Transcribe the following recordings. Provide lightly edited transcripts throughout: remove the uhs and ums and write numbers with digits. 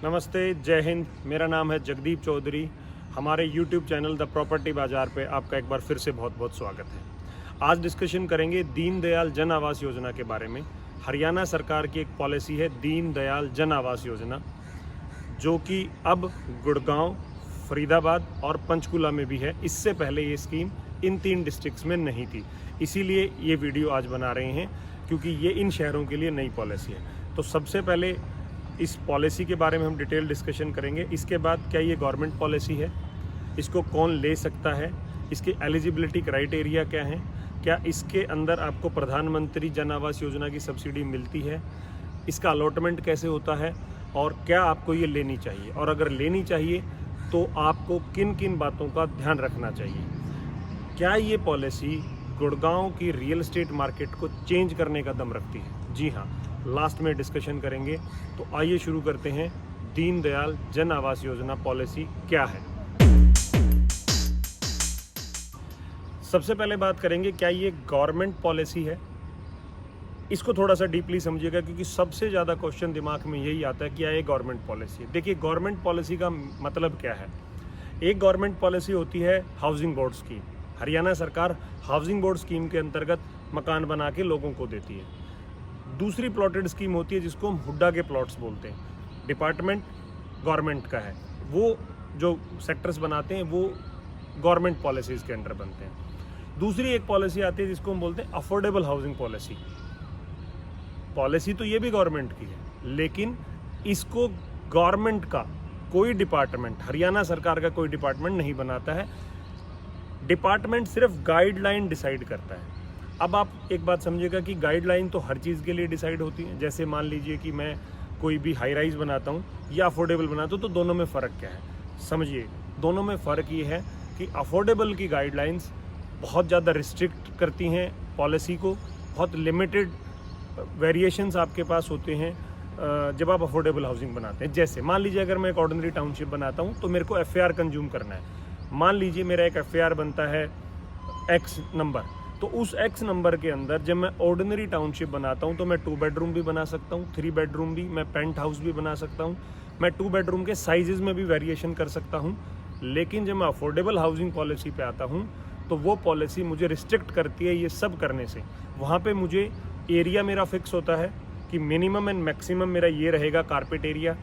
नमस्ते, जय हिंद। मेरा नाम है जगदीप चौधरी। हमारे YouTube चैनल द प्रॉपर्टी बाज़ार पे आपका एक बार फिर से बहुत बहुत स्वागत है। आज डिस्कशन करेंगे दीनदयाल जन आवास योजना के बारे में। हरियाणा सरकार की एक पॉलिसी है दीनदयाल जन आवास योजना, जो कि अब गुड़गांव, फरीदाबाद और पंचकुला में भी है। इससे पहले ये स्कीम इन 3 डिस्ट्रिक्ट्स में नहीं थी, इसीलिए ये वीडियो आज बना रहे हैं, क्योंकि ये इन शहरों के लिए नई पॉलिसी है। तो सबसे पहले इस पॉलिसी के बारे में हम डिटेल डिस्कशन करेंगे। इसके बाद क्या ये गवर्नमेंट पॉलिसी है, इसको कौन ले सकता है, इसके एलिजिबिलिटी क्राइटेरिया क्या हैं, क्या इसके अंदर आपको प्रधानमंत्री जन आवास योजना की सब्सिडी मिलती है, इसका अलॉटमेंट कैसे होता है और क्या आपको ये लेनी चाहिए, और अगर लेनी चाहिए तो आपको किन किन बातों का ध्यान रखना चाहिए। क्या ये पॉलिसी गुड़गांव की रियल एस्टेट मार्केट को चेंज करने का दम रखती है? जी हाँ, लास्ट में डिस्कशन करेंगे। तो आइए शुरू करते हैं। दीनदयाल जन आवास योजना पॉलिसी क्या है? सबसे पहले बात करेंगे, क्या ये गवर्नमेंट पॉलिसी है? इसको थोड़ा सा डीपली समझिएगा, क्योंकि सबसे ज़्यादा क्वेश्चन दिमाग में यही आता है कि क्या ये गवर्नमेंट पॉलिसी है। देखिए, गवर्नमेंट पॉलिसी का मतलब क्या है। एक गवर्नमेंट पॉलिसी होती है हाउसिंग बोर्ड स्कीम। हरियाणा सरकार हाउसिंग बोर्ड स्कीम के अंतर्गत मकान बना के लोगों को देती है। दूसरी प्लॉटेड स्कीम होती है जिसको हम हुड्डा के प्लॉट्स बोलते हैं। डिपार्टमेंट गवर्नमेंट का है, वो जो सेक्टर्स बनाते हैं वो गवर्नमेंट पॉलिसीज के अंडर बनते हैं। दूसरी एक पॉलिसी आती है जिसको हम बोलते हैं अफोर्डेबल हाउसिंग पॉलिसी। पॉलिसी तो ये भी गवर्नमेंट की है, लेकिन इसको गवर्नमेंट का कोई डिपार्टमेंट, हरियाणा सरकार का कोई डिपार्टमेंट नहीं बनाता है। डिपार्टमेंट सिर्फ गाइडलाइन डिसाइड करता है। अब आप एक बात समझिएगा कि गाइडलाइन तो हर चीज़ के लिए डिसाइड होती है। जैसे मान लीजिए कि मैं कोई भी हाई राइज बनाता हूँ या अफोर्डेबल बनाता हूँ, तो दोनों में फ़र्क क्या है समझिए। दोनों में फ़र्क ये है कि अफोर्डेबल की गाइडलाइंस बहुत ज़्यादा रिस्ट्रिक्ट करती हैं पॉलिसी को, बहुत लिमिटेड वेरिएशंस आपके पास होते हैं जब आप अफोर्डेबल हाउसिंग बनाते हैं। जैसे मान लीजिए अगर मैं एक ऑर्डिनरी टाउनशिप बनाता हूँ तो मेरे को FAR कंज्यूम करना है। मान लीजिए मेरा एक FAR बनता है X नंबर, तो उस X नंबर के अंदर जब मैं ऑर्डिनरी टाउनशिप बनाता हूँ तो मैं 2 बेडरूम भी बना सकता हूँ, 3 बेडरूम भी, मैं पेंट हाउस भी बना सकता हूँ, मैं 2 बेडरूम के साइजेस में भी वेरिएशन कर सकता हूँ। लेकिन जब मैं अफोर्डेबल हाउसिंग पॉलिसी पे आता हूँ तो वो पॉलिसी मुझे रिस्ट्रिक्ट करती है ये सब करने से। वहाँ पे मुझे एरिया मेरा फिक्स होता है कि मिनिमम एंड मैक्सिमम मेरा ये रहेगा कारपेट एरिया।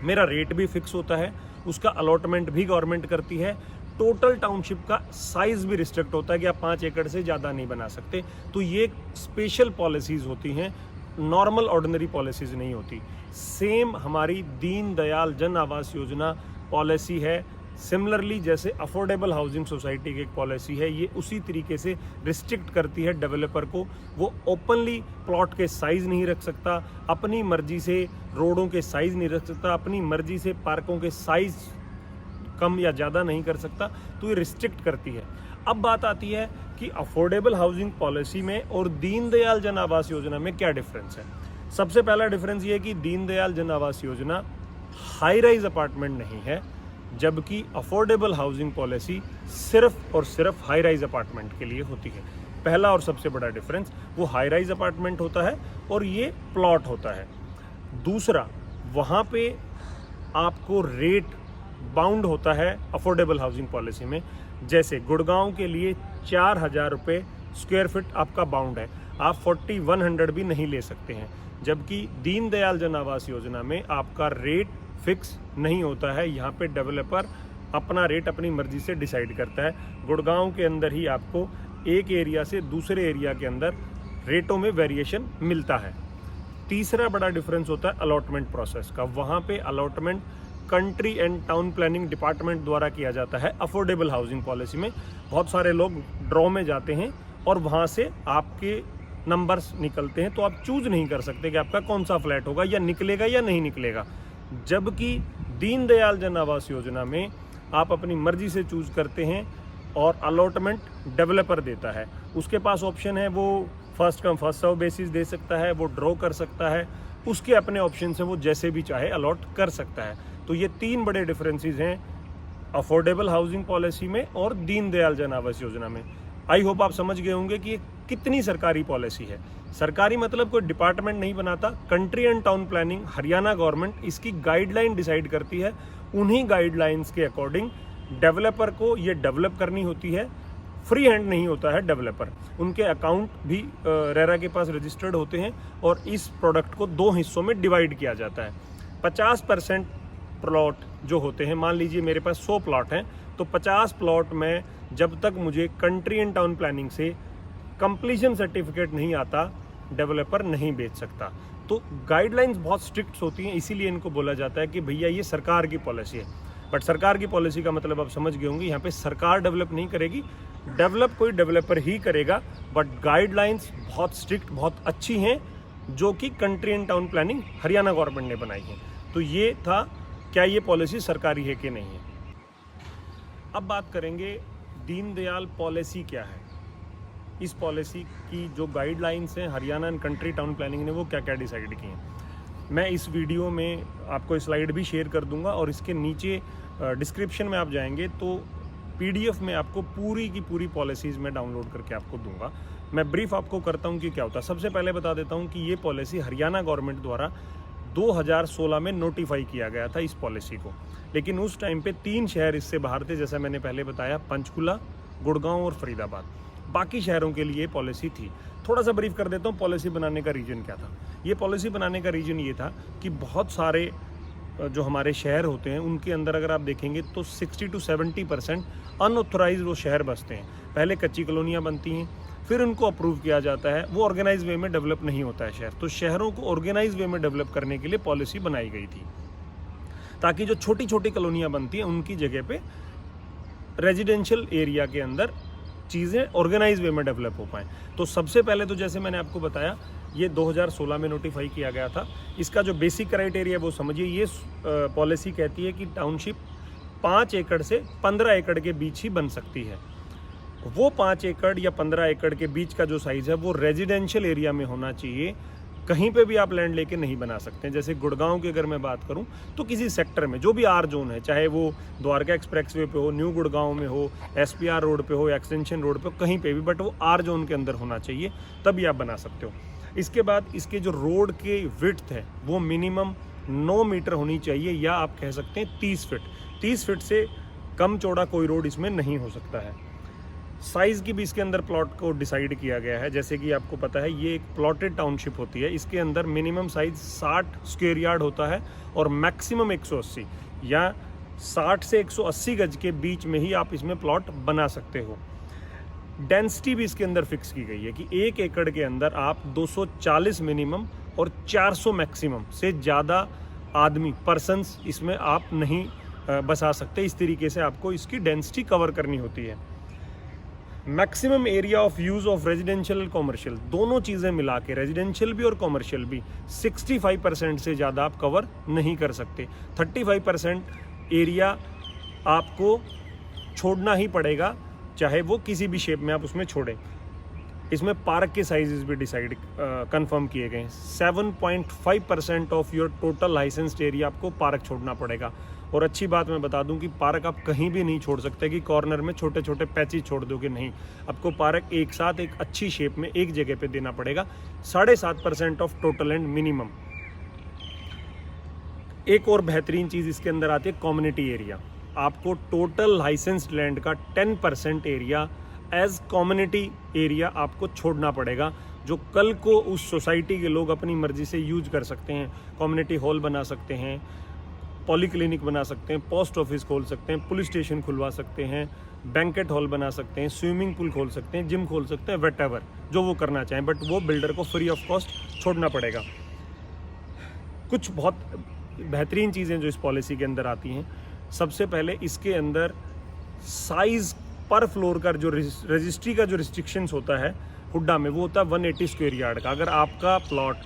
मेरा रेट भी फिक्स होता है, उसका अलॉटमेंट भी गवर्नमेंट करती है। टोटल टाउनशिप का साइज भी रिस्ट्रिक्ट होता है कि आप 5 एकड़ से ज़्यादा नहीं बना सकते। तो ये स्पेशल पॉलिसीज़ होती हैं, नॉर्मल ऑर्डिनरी पॉलिसीज़ नहीं होती। सेम हमारी दीनदयाल जन आवास योजना पॉलिसी है। सिमिलरली जैसे अफोर्डेबल हाउसिंग सोसाइटी की एक पॉलिसी है, ये उसी तरीके से रिस्ट्रिक्ट करती है डेवलपर को। वो ओपनली प्लॉट के साइज़ नहीं रख सकता, अपनी मर्जी से रोडों के साइज़ नहीं रख सकता, अपनी मर्जी से पार्कों के साइज़ कम या ज़्यादा नहीं कर सकता। तो ये रिस्ट्रिक्ट करती है। अब बात आती है कि अफोर्डेबल हाउसिंग पॉलिसी में और दीनदयाल जन आवास योजना में क्या डिफरेंस है। सबसे पहला डिफरेंस ये है कि दीनदयाल जन Awas Yojana high rise apartment नहीं है, जबकि अफोर्डेबल हाउसिंग पॉलिसी सिर्फ और सिर्फ हाई राइज अपार्टमेंट के लिए होती है। पहला और सबसे बड़ा डिफरेंस वो हाई राइज अपार्टमेंट होता है और ये प्लॉट होता है। दूसरा, वहाँ पे आपको रेट बाउंड होता है अफोर्डेबल हाउसिंग पॉलिसी में। जैसे गुड़गांव के लिए 4,000 रुपये स्क्वायर फीट आपका बाउंड है, आप 4100 भी नहीं ले सकते हैं। जबकि दीनदयाल जन आवास योजना में आपका रेट फिक्स नहीं होता है। यहाँ पे डेवलपर अपना रेट अपनी मर्जी से डिसाइड करता है। गुड़गांव के अंदर ही आपको एक एरिया से दूसरे एरिया के अंदर रेटों में वेरिएशन मिलता है। तीसरा बड़ा डिफरेंस होता है अलॉटमेंट प्रोसेस का। वहाँ पे allotment country and town planning department द्वारा किया जाता है। अफोर्डेबल हाउसिंग पॉलिसी में बहुत सारे लोग ड्रॉ में जाते हैं और वहाँ से आपके नंबर्स निकलते हैं, तो आप चूज नहीं कर सकते कि आपका कौन सा फ्लैट होगा, या निकलेगा या नहीं निकलेगा। जबकि दीनदयाल जन आवास योजना में आप अपनी मर्जी से चूज करते हैं और अलॉटमेंट डेवलपर देता है। उसके पास ऑप्शन है, वो first come first serve basis दे सकता है, वो ड्रॉ कर सकता है, उसके अपने ऑप्शन से वो जैसे भी चाहे अलॉट कर सकता है। तो ये 3 बड़े डिफरेंसेस हैं अफोर्डेबल हाउसिंग पॉलिसी में और दीनदयाल जन आवास योजना में। आई होप आप समझ गए होंगे कि ये कितनी सरकारी पॉलिसी है। सरकारी मतलब कोई डिपार्टमेंट नहीं बनाता, country and town planning Haryana government इसकी गाइडलाइन डिसाइड करती है। उन्हीं गाइडलाइंस के अकॉर्डिंग डेवलपर को ये डेवलप करनी होती है। फ्री हैंड नहीं होता है डेवलपर, उनके अकाउंट भी रेरा के पास रजिस्टर्ड होते हैं और इस प्रोडक्ट को 2 हिस्सों में डिवाइड किया जाता है। 50% प्लॉट जो होते हैं, मान लीजिए मेरे पास 100 प्लॉट हैं, तो 50 प्लॉट में जब तक मुझे कंट्री एंड टाउन प्लानिंग से कंप्लीशन सर्टिफिकेट नहीं आता, डेवलपर नहीं बेच सकता। तो गाइडलाइंस बहुत स्ट्रिक्ट होती हैं, इसीलिए इनको बोला जाता है कि भैया ये सरकार की पॉलिसी है। बट सरकार की पॉलिसी का मतलब आप समझ गए होंगे, यहाँ पे सरकार डेवलप नहीं करेगी, डेवलप कोई डेवलपर ही करेगा। बट गाइडलाइंस बहुत स्ट्रिक्ट, बहुत अच्छी हैं, जो कि country and town planning Haryana government ने बनाई है। तो ये था, क्या ये पॉलिसी सरकारी है कि नहीं है। अब बात करेंगे दीनदयाल पॉलिसी क्या है। इस पॉलिसी की जो गाइडलाइंस हैं Haryana and country town planning ने वो क्या क्या डिसाइड की हैं, मैं इस वीडियो में आपको स्लाइड भी शेयर कर दूंगा और इसके नीचे डिस्क्रिप्शन में आप जाएंगे तो PDF में आपको पूरी की पूरी पॉलिसीज़ में डाउनलोड करके आपको दूंगा। मैं ब्रीफ आपको करता हूं कि क्या होता है। सबसे पहले बता देता हूं कि ये पॉलिसी हरियाणा गवर्नमेंट द्वारा 2016 में नोटिफाई किया गया था इस पॉलिसी को, लेकिन उस टाइम पे 3 शहर इससे बाहर थे, जैसा मैंने पहले बताया, पंचकुला, गुड़गांव और फरीदाबाद। बाकी शहरों के लिए पॉलिसी थी। थोड़ा सा ब्रीफ कर देता हूँ पॉलिसी बनाने का रीजन क्या था। ये पॉलिसी बनाने का रीजन ये था कि बहुत सारे जो हमारे शहर होते हैं उनके अंदर अगर आप देखेंगे तो 60 to 70% अनऑथोराइज वो शहर बसते हैं। पहले कच्ची कॉलोनियाँ बनती हैं, फिर उनको अप्रूव किया जाता है, वो ऑर्गेनाइज वे में डेवलप नहीं होता है शहर। तो शहरों को ऑर्गेनाइज वे में डेवलप करने के लिए पॉलिसी बनाई गई थी, ताकि जो छोटी छोटी कॉलोनियाँ बनती हैं उनकी जगह पे रेजिडेंशियल एरिया के अंदर चीज़ें ऑर्गेनाइज वे में डेवलप हो पाएँ। तो सबसे पहले तो जैसे मैंने आपको बताया, ये 2016 में नोटिफाई किया गया था। इसका जो बेसिक क्राइटेरिया वो समझिए। ये पॉलिसी कहती है कि टाउनशिप 5 एकड़ से 15 एकड़ के बीच ही बन सकती है। वो 5 एकड़ या 15 एकड़ के बीच का जो साइज़ है वो रेजिडेंशियल एरिया में होना चाहिए। कहीं पे भी आप लैंड लेके नहीं बना सकते। जैसे गुड़गांव की अगर मैं बात करूं तो किसी सेक्टर में जो भी आर जोन है, चाहे वो द्वारका एक्सप्रेसवे पे हो, न्यू गुड़गांव में हो, SPR रोड पे हो, एक्सटेंशन रोड पे हो, कहीं पे भी, बट वो आर जोन के अंदर होना चाहिए, तभी आप बना सकते हो। इसके बाद इसके जो रोड के विड्थ है वो मिनिमम 9 मीटर होनी चाहिए, या आप कह सकते हैं 30 फीट। 30 फीट से कम चौड़ा कोई रोड इसमें नहीं हो सकता है। साइज़ की भी इसके अंदर प्लॉट को डिसाइड किया गया है। जैसे कि आपको पता है ये एक प्लॉटेड टाउनशिप होती है, इसके अंदर मिनिमम साइज 60 स्क्वायर यार्ड होता है और मैक्सिमम 180 या 60 से 180 गज के बीच में ही आप इसमें प्लॉट बना सकते हो। डेंसिटी भी इसके अंदर फिक्स की गई है कि 1 एकड़ के अंदर आप 240 मिनिमम और 400 मैक्सिमम से ज़्यादा आदमी पर्सन्स इसमें आप नहीं बसा सकते। इस तरीके से आपको इसकी डेंसिटी कवर करनी होती है। Maximum area of use of residential commercial, दोनों चीज़ें मिला के, रेजिडेंशियल भी और कॉमर्शियल भी, 65% से ज़्यादा आप कवर नहीं कर सकते। 35% एरिया आपको छोड़ना ही पड़ेगा, चाहे वो किसी भी शेप में आप उसमें छोड़ें। इसमें पार्क के साइजेस भी डिसाइड कंफर्म किए गए हैं। 7.5% of your total licensed area आपको पार्क छोड़ना पड़ेगा। और अच्छी बात मैं बता दूं कि पार्क आप कहीं भी नहीं छोड़ सकते कि कॉर्नर में छोटे छोटे पैचेज छोड़ दोगे, नहीं। आपको पार्क एक साथ एक अच्छी शेप में एक जगह पे देना पड़ेगा। 7.5% ऑफ टोटल लैंड मिनिमम। एक और बेहतरीन चीज़ इसके अंदर आती है कम्युनिटी एरिया। आपको टोटल लाइसेंस्ड लैंड का 10% एरिया एज कम्युनिटी एरिया आपको छोड़ना पड़ेगा, जो कल को उस सोसाइटी के लोग अपनी मर्जी से यूज कर सकते हैं। कम्युनिटी हॉल बना सकते हैं, पॉलीक्लिनिक बना सकते हैं, पोस्ट ऑफिस खोल सकते हैं, पुलिस स्टेशन खुलवा सकते हैं, बैंकेट हॉल बना सकते हैं, स्विमिंग पूल खोल सकते हैं, जिम खोल सकते हैं, व्हाटएवर जो वो करना चाहें, बट वो बिल्डर को फ्री ऑफ कॉस्ट छोड़ना पड़ेगा। कुछ बहुत बेहतरीन चीज़ें जो इस पॉलिसी के अंदर आती हैं, सबसे पहले इसके अंदर साइज़ पर फ्लोर का जो रजिस्ट्री का जो रिस्ट्रिक्शंस होता है हुड्डा में, वो होता है 180 स्क्वायर यार्ड का। अगर आपका प्लॉट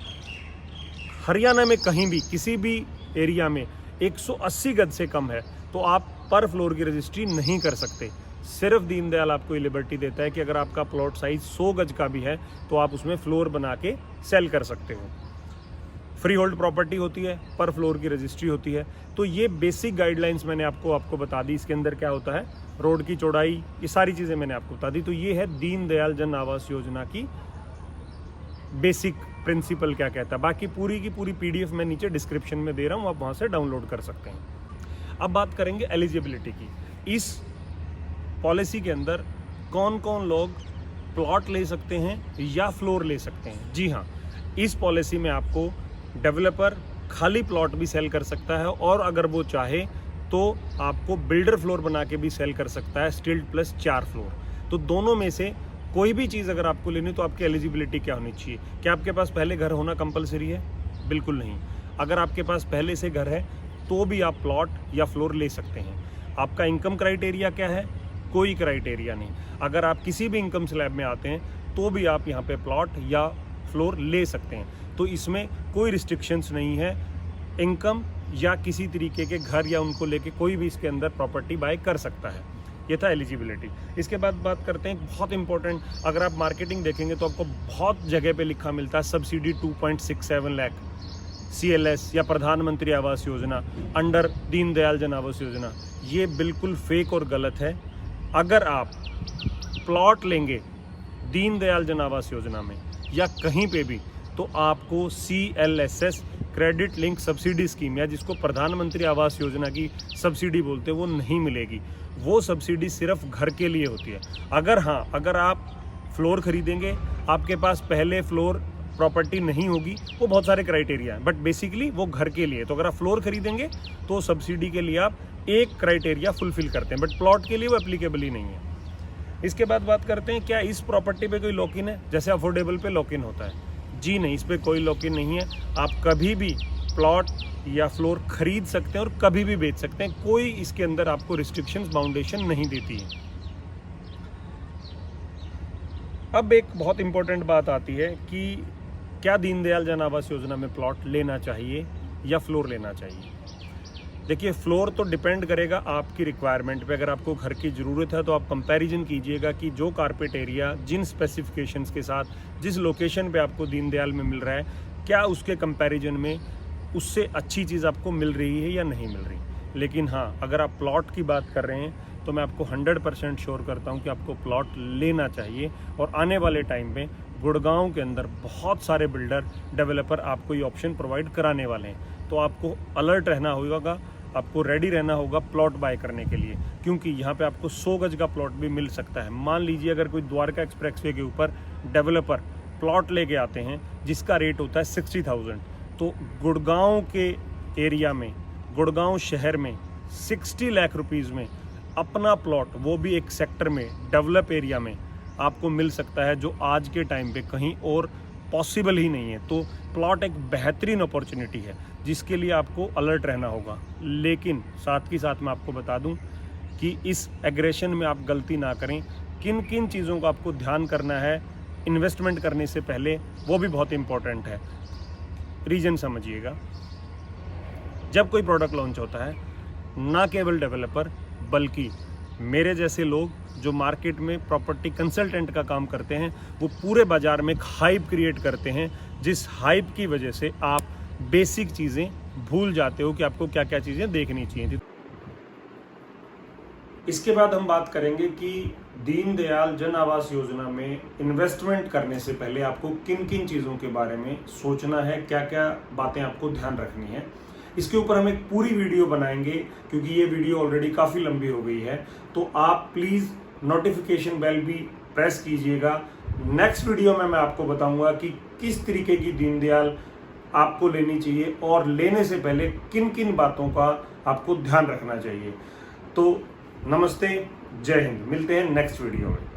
हरियाणा में कहीं भी किसी भी एरिया में 180 गज से कम है तो आप पर फ्लोर की रजिस्ट्री नहीं कर सकते। सिर्फ दीनदयाल आपको ये लिबर्टी देता है कि अगर आपका प्लॉट साइज 100 गज का भी है तो आप उसमें फ्लोर बना के सेल कर सकते हो। फ्री होल्ड प्रॉपर्टी होती है, पर फ्लोर की रजिस्ट्री होती है। तो ये बेसिक गाइडलाइंस मैंने आपको बता दी। इसके अंदर क्या होता है, रोड की चौड़ाई, ये सारी चीज़ें मैंने आपको बता दी। तो ये है दीनदयाल जन आवास योजना की बेसिक प्रिंसिपल क्या कहता है। बाकी पूरी की पूरी PDF मैं नीचे डिस्क्रिप्शन में दे रहा हूँ, आप वहाँ से डाउनलोड कर सकते हैं। अब बात करेंगे एलिजिबिलिटी की। इस पॉलिसी के अंदर कौन कौन लोग प्लॉट ले सकते हैं या फ्लोर ले सकते हैं। जी हाँ, इस पॉलिसी में आपको डेवलपर खाली प्लॉट भी सेल कर सकता है, और अगर वो चाहे तो आपको बिल्डर फ्लोर बना के भी सेल कर सकता है, स्टिल्ट प्लस 4 फ्लोर। तो दोनों में से कोई भी चीज़ अगर आपको लेनी तो आपकी एलिजिबिलिटी क्या होनी चाहिए। क्या आपके पास पहले घर होना कंपलसरी है? बिल्कुल नहीं। अगर आपके पास पहले से घर है तो भी आप प्लॉट या फ्लोर ले सकते हैं। आपका इनकम क्राइटेरिया क्या है? कोई क्राइटेरिया नहीं। अगर आप किसी भी इनकम स्लैब में आते हैं तो भी आप यहाँ पे प्लॉट या फ्लोर ले सकते हैं। तो इसमें कोई रिस्ट्रिक्शंस नहीं है। इनकम या किसी तरीके के घर या उनको लेके कोई भी इसके अंदर प्रॉपर्टी बाय कर सकता है। ये था एलिजिबिलिटी। इसके बाद बात करते हैं बहुत इंपॉर्टेंट, अगर आप मार्केटिंग देखेंगे तो आपको बहुत जगह पे लिखा मिलता है सब्सिडी 2.67 लाख CLS या प्रधानमंत्री आवास योजना अंडर दीनदयाल जन आवास योजना। ये बिल्कुल फेक और गलत है। अगर आप प्लॉट लेंगे दीनदयाल जन आवास योजना में या कहीं पे भी, तो आपको CLSS credit link subsidy scheme, या जिसको प्रधानमंत्री आवास योजना की सब्सिडी बोलते हैं, वो नहीं मिलेगी। वो सब्सिडी सिर्फ घर के लिए होती है। अगर आप फ्लोर खरीदेंगे, आपके पास पहले फ्लोर प्रॉपर्टी नहीं होगी, वो बहुत सारे क्राइटेरिया हैं, बट बेसिकली वो घर के लिए। तो अगर आप फ्लोर खरीदेंगे तो सब्सिडी के लिए आप एक क्राइटेरिया फुलफिल करते हैं, बट प्लॉट के लिए वो एप्लीकेबल ही नहीं है। इसके बाद बात करते हैं, क्या इस प्रॉपर्टी पे कोई लॉक इन है? जैसे अफोर्डेबल पे लॉक इन होता है। जी नहीं, इस पर कोई लॉक इन नहीं है। आप कभी भी प्लॉट या फ्लोर खरीद सकते हैं और कभी भी बेच सकते हैं। कोई इसके अंदर आपको रिस्ट्रिक्शंस बाउंडेशन नहीं देती है। अब एक बहुत इंपॉर्टेंट बात आती है कि क्या दीनदयाल जन आवास योजना में प्लॉट लेना चाहिए या फ्लोर लेना चाहिए। देखिए, फ्लोर तो डिपेंड करेगा आपकी रिक्वायरमेंट पे। अगर आपको घर की ज़रूरत है तो आप कंपैरिजन कीजिएगा कि जो कारपेट एरिया जिन स्पेसिफिकेशंस के साथ जिस लोकेशन पे आपको दीनदयाल में मिल रहा है, क्या उसके कंपैरिजन में उससे अच्छी चीज़ आपको मिल रही है या नहीं मिल रही। लेकिन हाँ, अगर आप प्लॉट की बात कर रहे हैं तो मैं आपको 100% श्योर करता हूँ कि आपको प्लॉट लेना चाहिए। और आने वाले टाइम में गुड़गांव के अंदर बहुत सारे बिल्डर डेवलपर आपको ये ऑप्शन प्रोवाइड कराने वाले हैं। तो आपको अलर्ट रहना होगा, आपको रेडी रहना होगा प्लॉट बाय करने के लिए, क्योंकि यहाँ पे आपको 100 गज का प्लॉट भी मिल सकता है। मान लीजिए अगर कोई द्वारका एक्सप्रेसवे के ऊपर डेवलपर प्लॉट लेके आते हैं जिसका रेट होता है 60,000, तो गुड़गांव के एरिया में, गुड़गांव शहर में 60 लाख रुपीज़ में अपना प्लॉट, वो भी एक सेक्टर में डेवलप एरिया में आपको मिल सकता है, जो आज के टाइम पे कहीं और पॉसिबल ही नहीं है। तो प्लॉट एक बेहतरीन अपॉर्चुनिटी है जिसके लिए आपको अलर्ट रहना होगा। लेकिन साथ ही साथ मैं आपको बता दूं कि इस एग्रेशन में आप गलती ना करें। किन किन चीज़ों का आपको ध्यान करना है इन्वेस्टमेंट करने से पहले, वो भी बहुत इंपॉर्टेंट है। रीजन समझिएगा, जब कोई प्रोडक्ट लॉन्च होता है, ना केवल डेवलपर बल्कि मेरे जैसे लोग जो मार्केट में प्रॉपर्टी कंसल्टेंट का काम करते हैं, वो पूरे बाजार में एक हाइप क्रिएट करते हैं, जिस हाइप की वजह से आप बेसिक चीज़ें भूल जाते हो कि आपको क्या क्या चीज़ें देखनी चाहिए। इसके बाद हम बात करेंगे कि दीनदयाल जन आवास योजना में इन्वेस्टमेंट करने से पहले आपको किन किन चीज़ों के बारे में सोचना है, क्या क्या बातें आपको ध्यान रखनी है। इसके ऊपर हम एक पूरी वीडियो बनाएंगे, क्योंकि ये वीडियो ऑलरेडी काफ़ी लंबी हो गई है। तो आप प्लीज़ नोटिफिकेशन बेल भी प्रेस कीजिएगा। नेक्स्ट वीडियो में मैं आपको बताऊंगा कि किस तरीके की दीनदयाल आपको लेनी चाहिए और लेने से पहले किन किन बातों का आपको ध्यान रखना चाहिए। तो नमस्ते, जय हिंद, मिलते हैं नेक्स्ट वीडियो में।